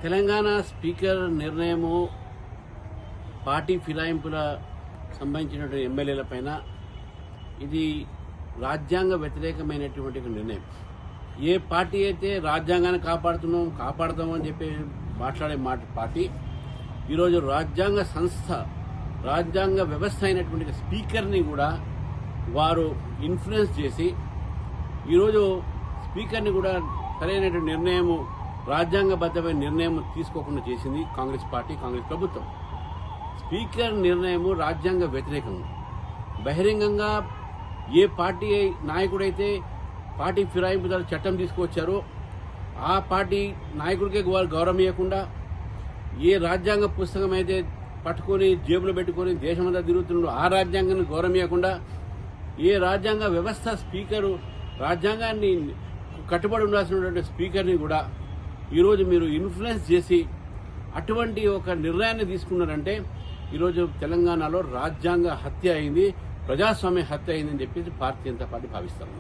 Telangana speaker నిర్ణయము party ఫిరాయింపుల సంబంధించినటువంటి ఎమ్మెల్యేల పైన ఇది రాజ్యాంగ వ్యతిరేకమైనటువంటి నిర్ణయం. ఏ పార్టీ అయితే రాజ్యాంగాన్ని కాపాడుతామని చెప్పి మాట్లాడే పార్టీ ఈరోజు రాజ్యాంగ సంస్థ, రాజ్యాంగ వ్యవస్థ అయినటువంటి స్పీకర్ని కూడా వారు ఇన్ఫ్లుయెన్స్ చేసి ఈరోజు స్పీకర్ని కూడా సరైనటువంటి నిర్ణయము, రాజ్యాంగబద్దమైన నిర్ణయం తీసుకోకుండా చేసింది కాంగ్రెస్ పార్టీ, కాంగ్రెస్ ప్రభుత్వం. స్పీకర్ నిర్ణయము రాజ్యాంగ వ్యతిరేకం. బహిరంగంగా ఏ పార్టీ నాయకుడైతే పార్టీ ఫిరాయింపు చట్టం తీసుకొచ్చారో ఆ పార్టీ నాయకుడికే గౌరవం ఇవ్వకుండా, ఏ రాజ్యాంగ పుస్తకం అయితే పట్టుకొని జేబులో పెట్టుకొని దేశమంతా తిరుగుతున్నాడో ఆ రాజ్యాంగాన్ని గౌరవం ఇవ్వకుండా, ఏ రాజ్యాంగ వ్యవస్థ స్పీకరు రాజ్యాంగాన్ని కట్టుబడి ఉండాల్సినటువంటి స్పీకర్ని కూడా ఈరోజు మీరు ఇన్ఫ్లుయెన్స్ చేసి అటువంటి ఒక నిర్ణయాన్ని తీసుకున్నారంటే ఈరోజు తెలంగాణలో రాజ్యాంగ హత్య అయింది, ప్రజాస్వామ్య హత్య అయిందని చెప్పేసి భారతీయ జనతా పార్టీ భావిస్తారు.